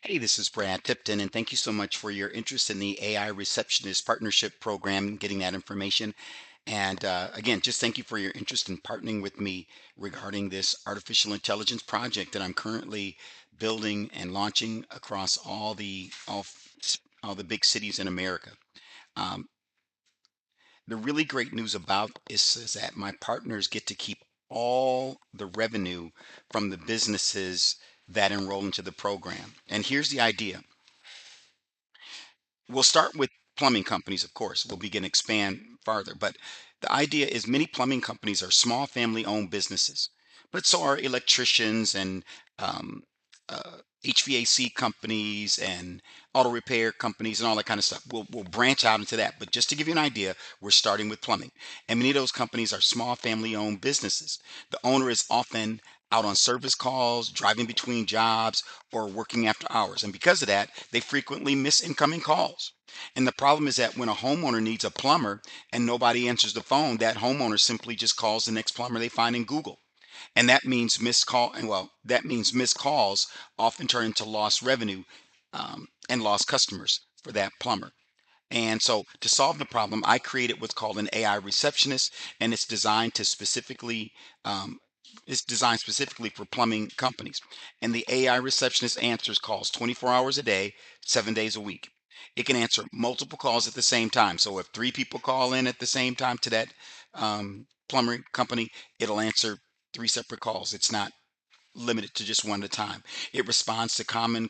Hey, this is Brad Tipton, and thank you so much for your interest in the AI Receptionist Partnership Program, getting that information. And again, just thank you for your interest in partnering with me regarding this artificial intelligence project that I'm currently building and launching across all the big cities in America. Um, the really great news about this is that my partners get to keep all the revenue from the businesses that enroll into the program. And here's the idea. We'll start with plumbing companies, of course. We'll begin to expand farther. But the idea is many plumbing companies are small family owned businesses, but so are electricians and um, HVAC companies and auto repair companies and all that kind of stuff. We'll branch out into that. But just to give you an idea, we're starting with plumbing. And many of those companies are small family owned businesses. The owner is often out on service calls, driving between jobs, or working after hours. And because of that, they frequently miss incoming calls. And the problem is that when a homeowner needs a plumber and nobody answers the phone, that homeowner simply just calls the next plumber they find in Google. And that means that means missed calls often turn into lost revenue and lost customers for that plumber. And so to solve the problem, I created what's called an AI receptionist, and um, it's designed specifically for plumbing companies. And the AI receptionist answers calls 24 hours a day, 7 days a week. It can answer multiple calls at the same time. So if three people call in at the same time to that plumbing company, it'll answer three separate calls. It's not limited to just one at a time. It responds to common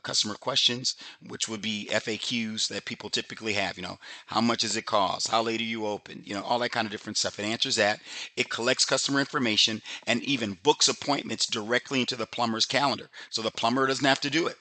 customer questions, which would be FAQs that people typically have. How much does it cost? How late are you open? All that kind of different stuff. It answers that. It collects customer information and even books appointments directly into the plumber's calendar. So the plumber doesn't have to do it.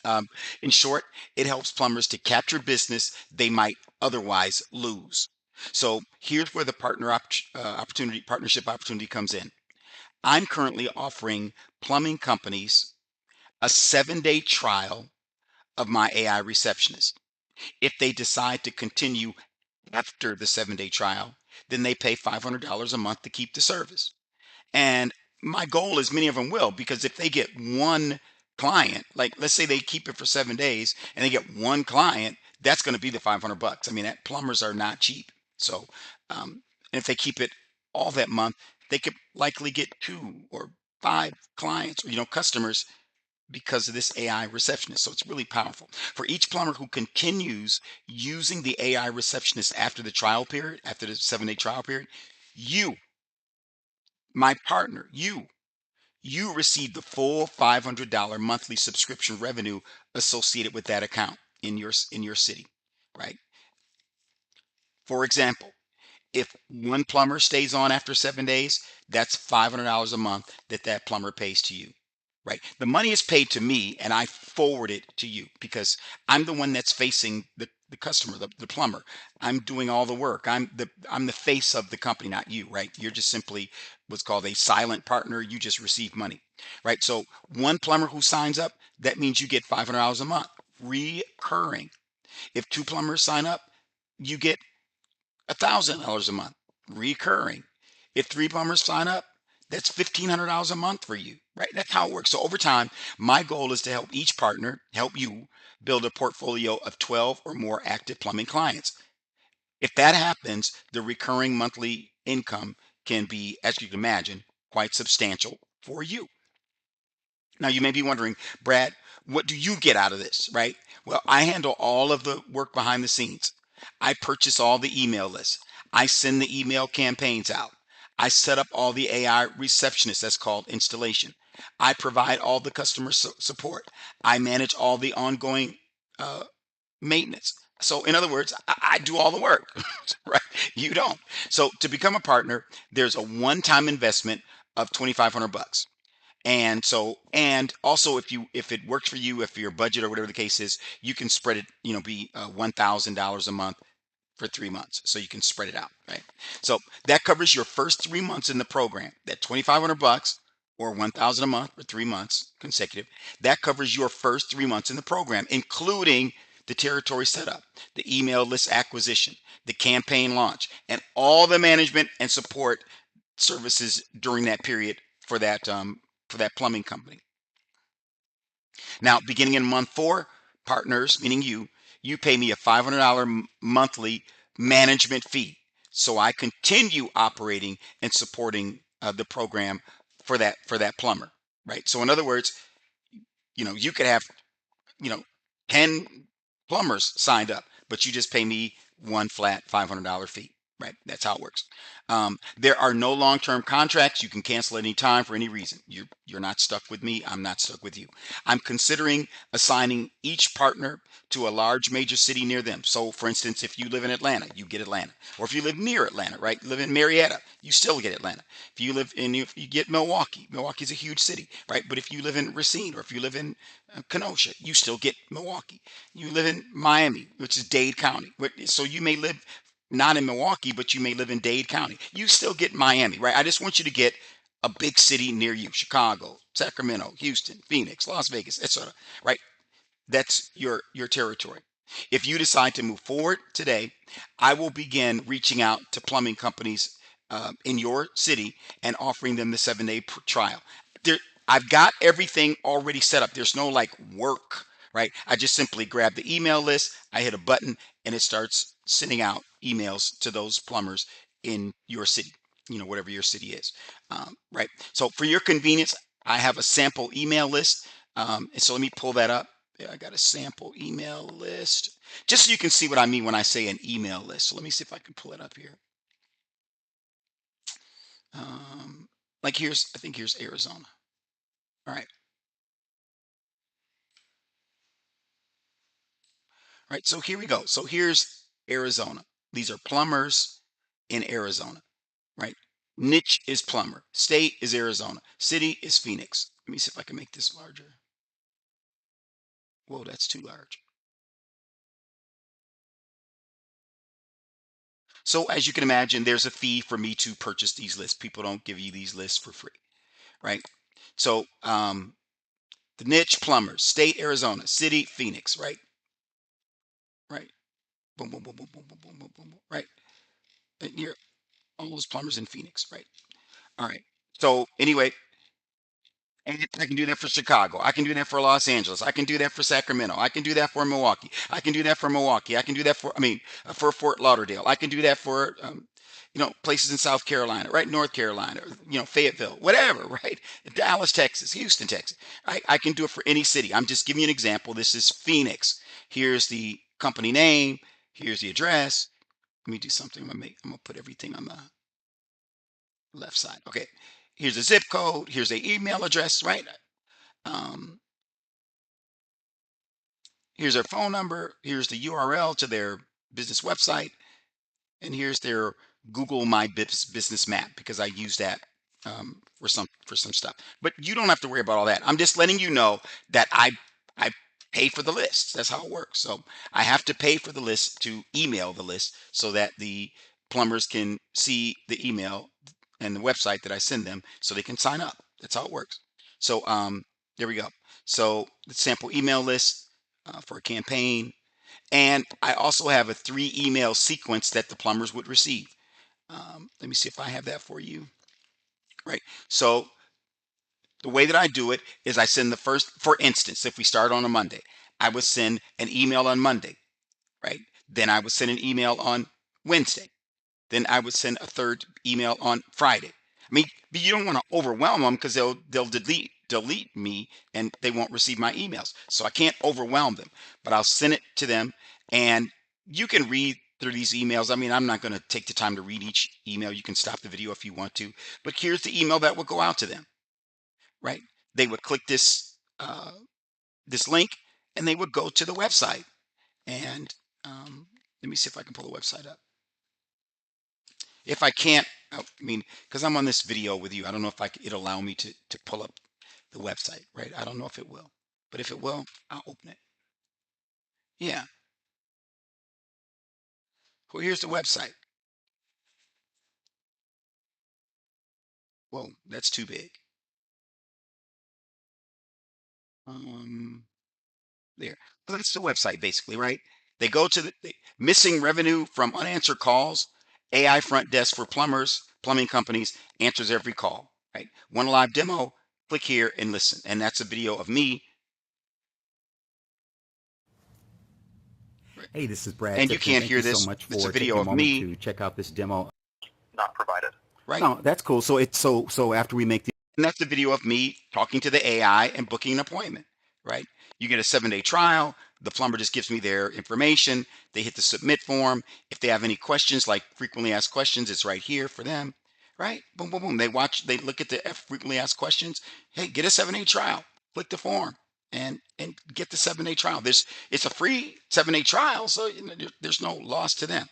Um, in short, it helps plumbers to capture business they might otherwise lose. So here's where the partnership opportunity comes in. I'm currently offering plumbing companies a 7-day trial of my AI receptionist. If they decide to continue after the 7-day trial, then they pay $500 a month to keep the service. And my goal is many of them will, because if they get one client, like let's say they keep it for 7 days and they get one client, that's going to be the 500 bucks. I mean, that plumbers are not cheap. So, and if they keep it all that month, they could likely get two or five clients or, customers because of this AI receptionist. So it's really powerful. For each plumber who continues using the AI receptionist after the trial period, after the 7-day trial period, you, my partner, you receive the full $500 monthly subscription revenue associated with that account in your city, right? For example, if one plumber stays on after 7 days, that's $500 a month that plumber pays to you, right? The money is paid to me and I forward it to you because I'm the one that's facing the customer, the plumber. I'm doing all the work. I'm the face of the company, not you, right? You're just simply what's called a silent partner. You just receive money, right? So one plumber who signs up, that means you get $500 a month recurring. If two plumbers sign up, you get $1,000 a month recurring. If three plumbers sign up, that's $1,500 a month for you, right? That's how it works. So over time, my goal is to help each partner, help you build a portfolio of 12 or more active plumbing clients. If that happens, the recurring monthly income can be, as you can imagine, quite substantial for you. Now, you may be wondering, Brad, what do you get out of this, right? Well, I handle all of the work behind the scenes. I purchase all the email lists. I send the email campaigns out. I set up all the AI receptionists, that's called installation. I provide all the customer support. I manage all the ongoing uh, maintenance. So, in other words, I do all the work, right? You don't. So, to become a partner, there's a one-time investment of 2,500 bucks. And also, if it works for you, if your budget or whatever the case is, you can spread it, be $1,000 a month for 3 months. So you can spread it out, right? So that covers your first 3 months in the program. That 2,500 bucks or 1,000 a month for 3 months consecutive. That covers your first 3 months in the program, including the territory setup, the email list acquisition, the campaign launch, and all the management and support services during that period for that plumbing company. Now, beginning in month 4, partners, meaning you pay me a $500 monthly management fee. So I continue operating and supporting the program for that plumber, right? So in other words, you could have, you know, 10 plumbers signed up, but you just pay me one flat $500 fee, right? That's how it works. There are no long-term contracts. You can cancel any time for any reason. You're not stuck with me. I'm not stuck with you. I'm considering assigning each partner to a large major city near them. So for instance, if you live in Atlanta, you get Atlanta. Or if you live near Atlanta, right? You live in Marietta, you still get Atlanta. If you get Milwaukee, Milwaukee's a huge city, right? But if you live in Racine or if you live in Kenosha, you still get Milwaukee. You live in Miami, which is Dade County. So you may live not in Milwaukee, but you may live in Dade County. You still get Miami, right? I just want you to get a big city near you: Chicago, Sacramento, Houston, Phoenix, Las Vegas, etc. Right? That's your territory. If you decide to move forward today, I will begin reaching out to plumbing companies in your city and offering them the 7-day trial. There, I've got everything already set up. There's no like work, right? I just simply grab the email list, I hit a button, and it starts sending out emails to those plumbers in your city, whatever your city is, right? So for your convenience, I have a sample email list. And so let me pull that up. Yeah, I got a sample email list, just so you can see what I mean when I say an email list. So let me see if I can pull it up here. Like I think here's Arizona. All right, right. So here we go. So here's Arizona. These are plumbers in Arizona, right? Niche is plumber. State is Arizona. City is Phoenix. Let me see if I can make this larger. Whoa, that's too large. So as you can imagine, there's a fee for me to purchase these lists. People don't give you these lists for free, right? So the niche plumbers, state Arizona, city Phoenix, right? Right. Boom, boom, boom, boom, boom, boom, boom, boom, boom, boom, right? And you're all those plumbers in Phoenix, right? All right. So anyway, and I can do that for Chicago. I can do that for Los Angeles. I can do that for Sacramento. I can do that for Milwaukee. I can do that for Milwaukee. I can do that for Fort Lauderdale. I can do that for, places in South Carolina, right? North Carolina, Fayetteville, whatever, right? Dallas, Texas, Houston, Texas. I can do it for any city. I'm just giving you an example. This is Phoenix. Here's the company name. Here's the address. Let me do something. I'm gonna put everything on the left side. Okay. Here's a zip code. Here's a email address, right? Um, Here's their phone number. Here's the URL to their business website, and here's their Google My Business Map because I use that for some stuff. But you don't have to worry about all that. I'm just letting you know that I pay for the list. That's how it works. So I have to pay for the list to email the list so that the plumbers can see the email and the website that I send them so they can sign up. That's how it works. So there we go. So the sample email list for a campaign. And I also have a 3 email sequence that the plumbers would receive. Let me see if I have that for you. Right. So the way that I do it is I send the first, for instance, if we start on a Monday, I would send an email on Monday, right? Then I would send an email on Wednesday. Then I would send a third email on Friday. I mean, but you don't want to overwhelm them because they'll delete me and they won't receive my emails. So I can't overwhelm them, but I'll send it to them, and you can read through these emails. I mean, I'm not going to take the time to read each email. You can stop the video if you want to, but here's the email that will go out to them, right? They would click this link and they would go to the website. And let me see if I can pull the website up. If I can't, I mean, because I'm on this video with you, I don't know if it'll allow me to pull up the website, right? I don't know if it will, but if it will, I'll open it. Yeah. Well, here's the website. Whoa, that's too big. Um, there. But that's the website basically, right? They go to missing revenue from unanswered calls. AI front desk for plumbers, plumbing companies answers every call, right? Want a live demo? Click here and listen. And that's a video of me Hey, this is Brad And you Tipton. can't Thank hear you so this. much It's a for taking video a of moment me, to check out this demo. Not provided. right? No, that's cool. So after we make the And that's the video of me talking to the AI and booking an appointment, right? You get a 7-day trial. The plumber just gives me their information. They hit the submit form. If they have any questions, like frequently asked questions, it's right here for them, right? Boom, boom, boom. They watch, they look at the frequently asked questions. Hey, get a 7-day trial. Click the form and get the 7-day trial. It's a free 7-day trial, so there's no loss to them.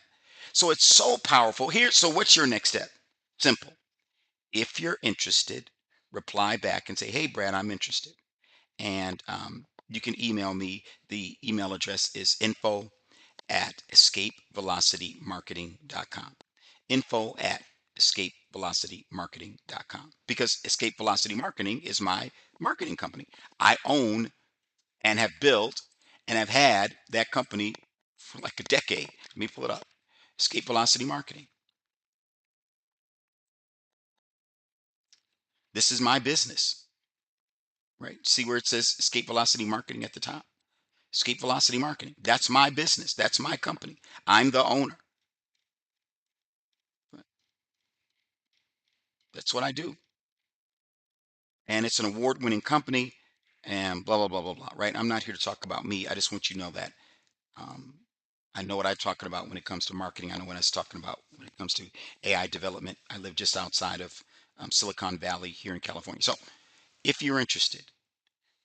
So it's so powerful. Here, so what's your next step? Simple. If you're interested, reply back and say, "Hey, Brad, I'm interested." And you can email me. The email address is info@escapevelocitymarketing.com. Info@escapevelocitymarketing.com. Because Escape Velocity Marketing is my marketing company. I own and have built and have had that company for like a decade. Let me pull it up. Escape Velocity Marketing. This is my business, right? See where it says Escape Velocity Marketing at the top? Escape Velocity Marketing. That's my business. That's my company. I'm the owner. That's what I do. And it's an award winning company and blah, blah, blah, blah, blah, right? I'm not here to talk about me. I just want you to know that um, I know what I'm talking about when it comes to marketing. I know what I was talking about when it comes to AI development. I live just outside of Silicon Valley here in California. So if you're interested,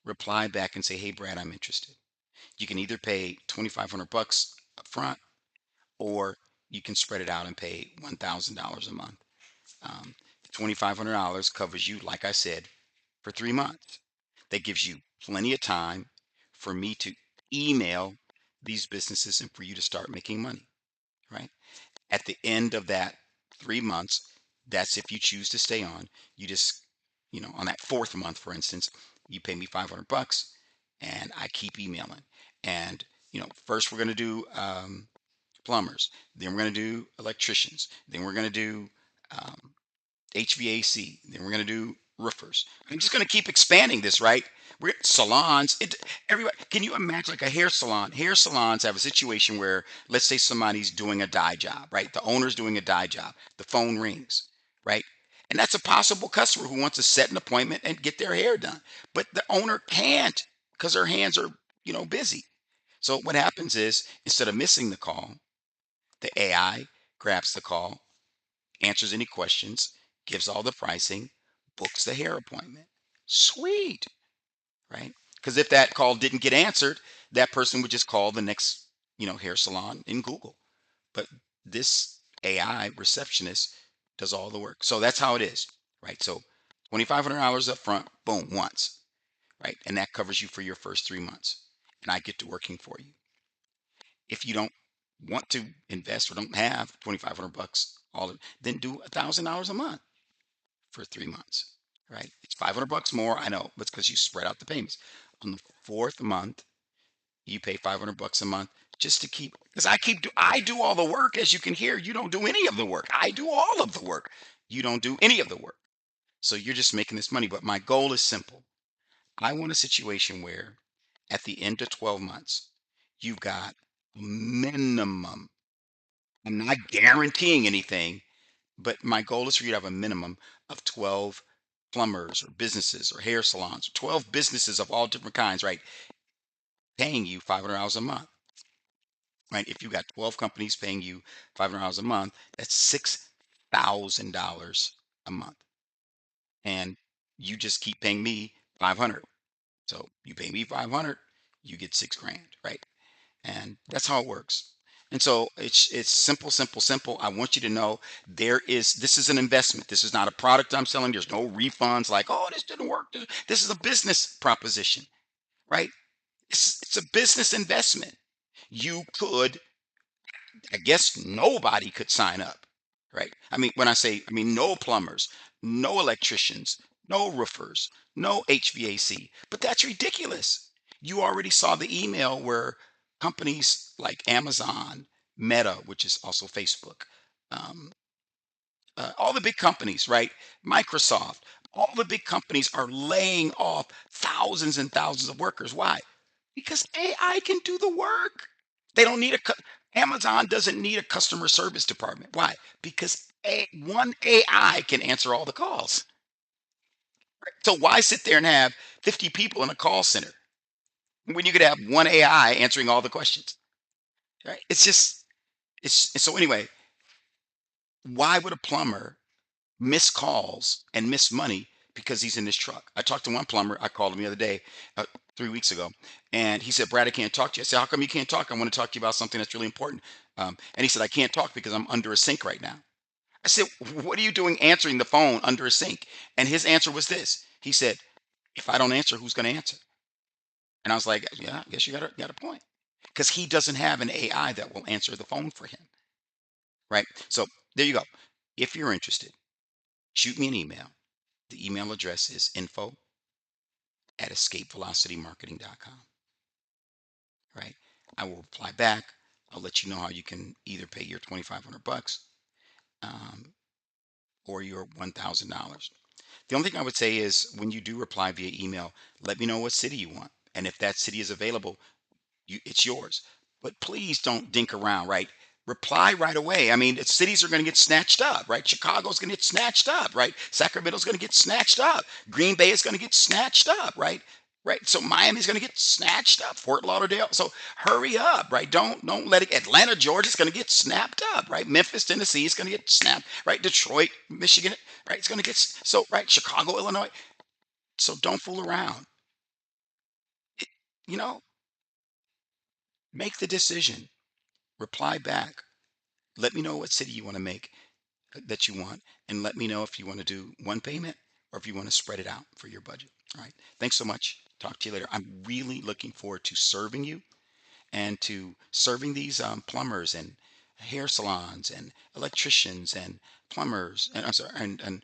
reply back and say, "Hey, Brad, I'm interested." You can either pay 2,500 bucks up front, or you can spread it out and pay $1,000 a month. Um, $2,500 covers you, like I said, for 3 months. That gives you plenty of time for me to email these businesses and for you to start making money, right? At the end of that 3 months, that's if you choose to stay on. You just, on that fourth month, for instance, you pay me 500 bucks and I keep emailing. And, first we're going to do plumbers, then we're going to do electricians, then we're going to do um, HVAC. Then we're going to do roofers. I'm just going to keep expanding this, right? We're salons. Everybody, can you imagine like a hair salon? Hair salons have a situation where, let's say somebody's doing a dye job, right? The owner's doing a dye job. The phone rings, right? And that's a possible customer who wants to set an appointment and get their hair done. But the owner can't because her hands are, busy. So what happens is instead of missing the call, the AI grabs the call, answers any questions, gives all the pricing, books the hair appointment. Sweet, right? Because if that call didn't get answered, that person would just call the next, hair salon in Google. But this AI receptionist does all the work. So that's how it is, right? So $2,500 up front, boom, once, right? And that covers you for your first 3 months. And I get to working for you. If you don't want to invest or don't have 2,500 bucks, then do $1,000 a month for 3 months, right? It's 500 bucks more. I know, but it's because you spread out the payments. On the fourth month, you pay 500 bucks a month just to keep, because I do all the work. As you can hear, you don't do any of the work. I do all of the work. You don't do any of the work. So you're just making this money. But my goal is simple. I want a situation where at the end of 12 months, you've got minimum. I'm not guaranteeing anything, but my goal is for you to have a minimum of 12 plumbers or businesses or hair salons, 12 businesses of all different kinds, right? Paying you $500 a month, right? If you got 12 companies paying you $500 a month, that's $6,000 a month. And you just keep paying me 500. So you pay me 500, you get 6 grand, right? And that's how it works. And so it's simple, simple, simple. I want you to know this is an investment. This is not a product I'm selling. There's no refunds like, oh, this didn't work. This is a business proposition, right? It's a business investment. You could, I guess nobody could sign up, right? I mean, when I mean, no plumbers, no electricians, no roofers, no HVAC, but that's ridiculous. You already saw the email where companies like Amazon, Meta, which is also Facebook, um, all the big companies, right? Microsoft, all the big companies are laying off thousands and thousands of workers. Why? Because AI can do the work. They don't need Amazon doesn't need a customer service department. Why? Because one AI can answer all the calls. So why sit there and have 50 people in a call center when you could have one AI answering all the questions? Right? It's just so anyway, why would a plumber miss calls and miss money because he's in this truck? I talked to one plumber. I called him the other day, 3 weeks ago, and he said, "Brad, I can't talk to you." I said, "How come you can't talk? I want to talk to you about something that's really important." And he said, "I can't talk because I'm under a sink right now." I said, "What are you doing answering the phone under a sink?" And his answer was this. He said, "If I don't answer, who's going to answer?" And I was like, "Yeah, I guess you got a point." Because he doesn't have an AI that will answer the phone for him, right? So there you go. If you're interested, shoot me an email. The email address is info@escapevelocitymarketing.com, right? I will reply back. I'll let you know how you can either pay your 2,500 bucks um, or your $1,000. The only thing I would say is when you do reply via email, let me know what city you want. And if that city is available, it's yours. But please don't dink around, right? Reply right away. I mean, cities are going to get snatched up, right? Chicago's going to get snatched up, right? Sacramento's going to get snatched up. Green Bay is going to get snatched up, right? Right. So Miami's going to get snatched up. Fort Lauderdale. So hurry up, right? Don't let it. Atlanta, Georgia's going to get snapped up, right? Memphis, Tennessee is going to get snapped, right? Detroit, Michigan, right? It's going to get so right. Chicago, Illinois. So don't fool around. It- you know, make the decision. Reply back. Let me know what city you want to make that you want, and let me know if you want to do one payment or if you want to spread it out for your budget. All right. Thanks so much. Talk to you later. I'm really looking forward to serving you and to serving these plumbers and hair salons and electricians and plumbers and I'm sorry and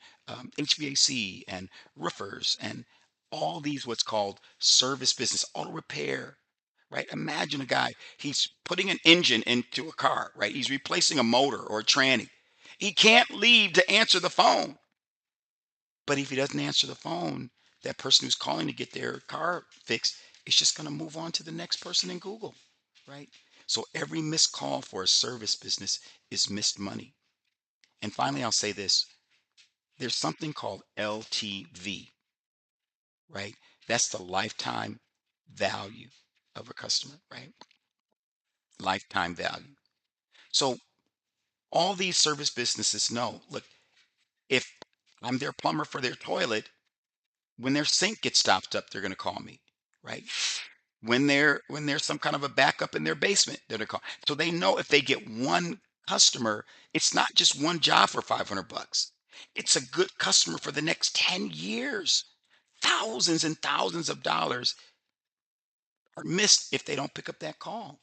HVAC and roofers and all these what's called service business auto repair, right? Imagine a guy, he's putting an engine into a car, right? He's replacing a motor or a tranny. He can't leave to answer the phone, but if he doesn't answer the phone, that person who's calling to get their car fixed is just going to move on to the next person in Google, right? So every missed call for a service business is missed money. And finally, I'll say this, there's something called LTV, right? That's the lifetime value of a customer, right? Lifetime value. So all these service businesses know, look, if I'm their plumber for their toilet, when their sink gets stopped up, they're going to call me, right? When there's some kind of a backup in their basement, they're going to call. So they know if they get one customer, it's not just one job for 500 bucks. It's a good customer for the next 10 years. Thousands and thousands of dollars are missed if they don't pick up that call.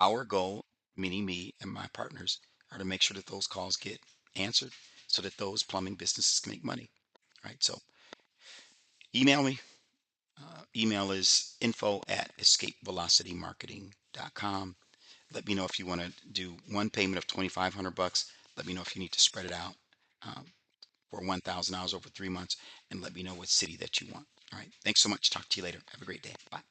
Our goal, meaning me and my partners, are to make sure that those calls get answered so that those plumbing businesses can make money. Right. So email me. Email is info@escapevelocitymarketing.com. Let me know if you want to do one payment of 2,500 bucks. Let me know if you need to spread it out um, for $1,000 over 3 months, and let me know what city that you want. All right. Thanks so much. Talk to you later. Have a great day. Bye.